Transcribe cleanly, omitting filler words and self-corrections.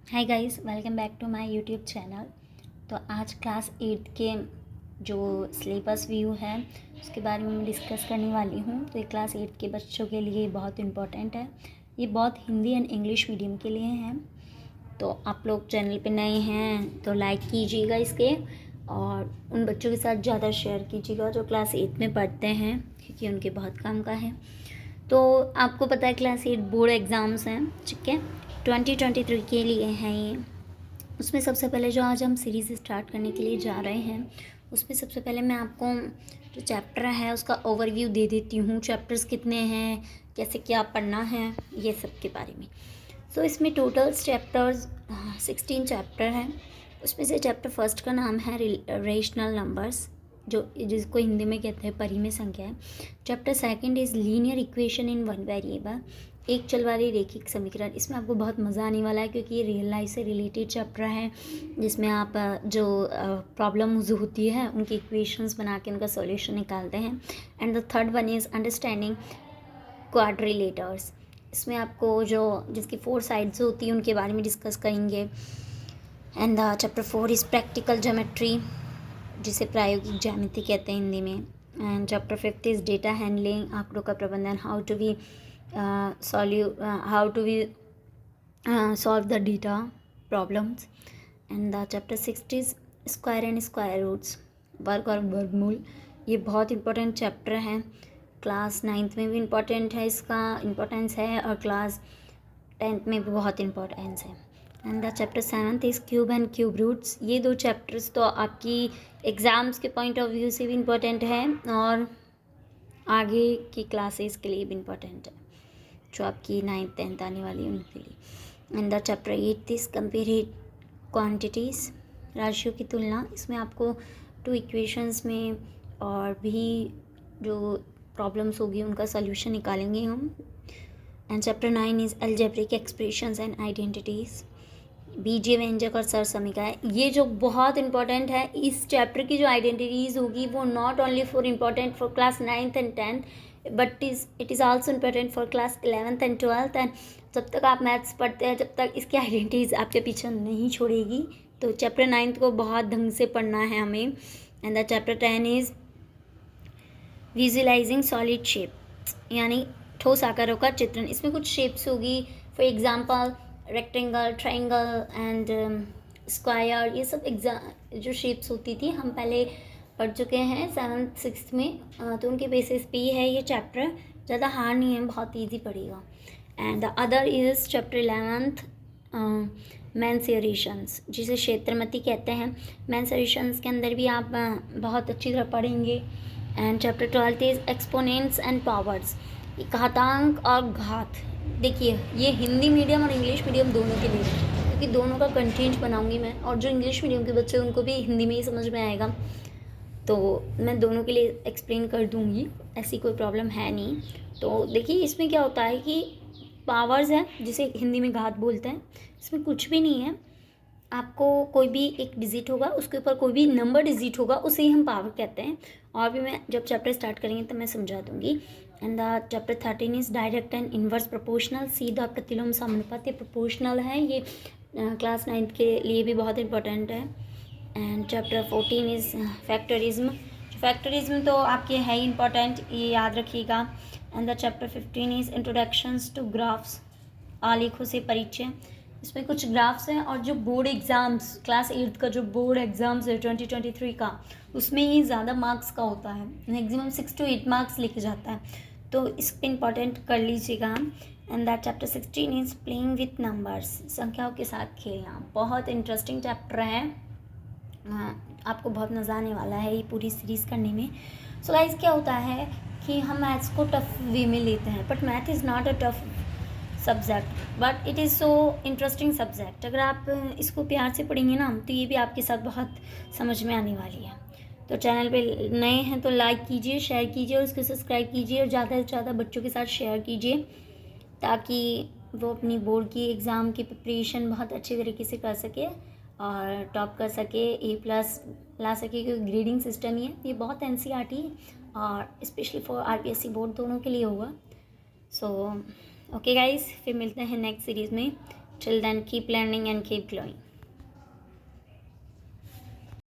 Hi guys, welcome back to my YouTube channel. तो आज class 8 के जो सिलेबस व्यू है उसके बारे में मैं डिस्कस करने वाली हूँ। तो ये क्लास 8 के बच्चों के लिए बहुत इम्पोर्टेंट है। ये बहुत हिंदी एंड इंग्लिश मीडियम के लिए हैं। तो आप लोग चैनल पे नए हैं तो लाइक कीजिएगा इसके, और उन बच्चों के साथ ज़्यादा शेयर कीजिएगा जो क्लास 8 में पढ़ते हैं, क्योंकि उनके बहुत काम का है। तो आपको पता है क्लास 8 बोर्ड एग्ज़ाम्स हैं, ठीक है, 2023 के लिए हैं ये। उसमें सबसे पहले जो आज हम सीरीज़ स्टार्ट करने के लिए जा रहे हैं, उसमें सबसे पहले मैं आपको जो चैप्टर है उसका ओवरव्यू दे देती हूँ। चैप्टर्स कितने हैं, कैसे क्या पढ़ना है, ये सब के बारे में। तो इसमें टोटल चैप्टर्स 16 चैप्टर हैं। उसमें से चैप्टर फर्स्ट का नाम है रेशनल नंबर्स, जिसको हिंदी में कहते हैं परिमेय संख्याएं। Chapter second is linear equation in one variable, एक चल वाली रैखिक समीकरण। इसमें आपको बहुत मज़ा आने वाला है, क्योंकि ये रियल लाइफ से रिलेटेड चैप्टर है, जिसमें आप जो प्रॉब्लम्स होती है उनकी इक्वेशंस बना के उनका सॉल्यूशन निकालते हैं। And the third one is understanding quadrilaterals. इसमें आपको जो जिसकी 4 साइड्स होती हैं उनके बारे में डिस्कस करेंगे। And the chapter 4 is practical geometry, जिसे प्रायोगिक ज्यामिति कहते हैं हिंदी में। And chapter 5 is data handling, आंकड़ों का प्रबंधन, how to be solve the data problems. And the chapter 6 is square and square roots, वर्ग और वर्गमूल। ये बहुत इंपॉर्टेंट चैप्टर है, क्लास 9th में भी इम्पॉर्टेंट है, इसका इम्पोर्टेंस है, और क्लास 10th में भी बहुत इम्पोर्टेंस है। And the chapter 7th is cube and cube roots. ये 2 चैप्टर्स तो आपकी एग्ज़ाम्स के पॉइंट ऑफ व्यू से भी इम्पोर्टेंट है, और आगे की क्लासेस के लिए भी इम्पोर्टेंट है, जो आपकी 9th 10th आने वाली है उनके लिए। And the chapter 8 is compare quantities, राशियों की तुलना। इसमें आपको 2 इक्वेशंस में और भी जो प्रॉब्लम्स होगी उनका सॉल्यूशन निकालेंगे हम। And chapter 9 is algebraic expressions and identities, बीजीय व्यंजक और सर समीकरण। ये जो बहुत इंपॉर्टेंट है, इस चैप्टर की जो आइडेंटिटीज़ होगी वो not only for important for class 9th and 10th, but it is also important for class 11th and 12th। And जब तक आप मैथ्स पढ़ते हैं, जब तक इसकी आइडेंटिटीज़ आपके पीछे नहीं छोड़ेगी, तो चैप्टर 9th को बहुत ढंग से पढ़ना है हमें। And the chapter 10 is visualising solid shape, यानी ठोस आकारों का चित्रण। इसमें कुछ शेप्स होगी, for example rectangle, triangle and square. ये सब जो शेप्स होती थी हम पहले पढ़ चुके हैं 7th 6th में, तो उनके बेसिस पे ही है ये चैप्टर। ज़्यादा हार्ड नहीं है, बहुत ईजी पड़ेगा। And the other is chapter 11th मेंसुरेशंस, जिसे क्षेत्रमति कहते हैं। मेंसुरेशंस के अंदर भी आप बहुत अच्छी तरह पढ़ेंगे। And chapter 12 is exponents and powers, घातांक और घात। देखिए, ये हिंदी मीडियम और इंग्लिश मीडियम दोनों के लिए, क्योंकि दोनों का कंटेंट बनाऊंगी मैं, और जो इंग्लिश मीडियम के बच्चे हैं उनको भी हिंदी में ही समझ में आएगा, तो मैं दोनों के लिए एक्सप्लेन कर दूंगी, ऐसी कोई प्रॉब्लम है नहीं। तो देखिए, इसमें क्या होता है कि पावर्स है, जिसे हिंदी में घात बोलते हैं। इसमें कुछ भी नहीं है, आपको कोई भी एक डिजिट होगा, उसके ऊपर कोई भी नंबर डिजिट होगा, उसे ही हम पावर कहते हैं। और भी मैं जब चैप्टर स्टार्ट करेंगे तो मैं समझा दूंगी। And the chapter 13 is direct and inverse proportional, सीधा प्रतिलोम समानुपाती प्रोपोर्शनल है। ये क्लास 9th के लिए भी बहुत इंपॉर्टेंट है। And chapter 14 is factorism. Factorism तो आपके है ही इंपॉर्टेंट, ये याद रखिएगा। And the chapter 15 is introductions to graphs, आलेखों से परिचय। इसमें कुछ ग्राफ्स हैं, और जो बोर्ड एग्ज़ाम्स क्लास 8 का जो बोर्ड एग्ज़ाम्स है 2023 का, उसमें ही ज़्यादा मार्क्स का होता है, मैक्सिमम 6 to 8 मार्क्स लिखे जाता है, तो इस पर इंपॉर्टेंट कर लीजिएगा। And that chapter 16 is playing with numbers, संख्याओं के साथ खेलना। बहुत इंटरेस्टिंग चैप्टर है, आपको बहुत मज़ा आने वाला है ये पूरी सीरीज़ करने में। सो गाइस, क्या होता है कि हम मैथ्स को टफ वे में लेते हैं, but math is not a tough subject, but it is so interesting subject. अगर आप इसको प्यार से पढ़ेंगे ना, तो ये भी आपके साथ बहुत समझ में आने वाली है। तो चैनल पे नए हैं तो लाइक कीजिए, शेयर कीजिए, और इसको सब्सक्राइब कीजिए, और ज़्यादा से ज़्यादा बच्चों के साथ शेयर कीजिए, ताकि वो अपनी बोर्ड की एग्ज़ाम की प्रिपरेशन बहुत अच्छे तरीके से कर सके और टॉप कर सके, A+ ला सके, क्योंकि ग्रेडिंग सिस्टम ही है ये, बहुत NCERT और स्पेशली फॉर RPSC बोर्ड दोनों के लिए होगा। सो ओके गाइस, फिर मिलते हैं नेक्स्ट सीरीज़ में। Till then, keep learning and keep glowing.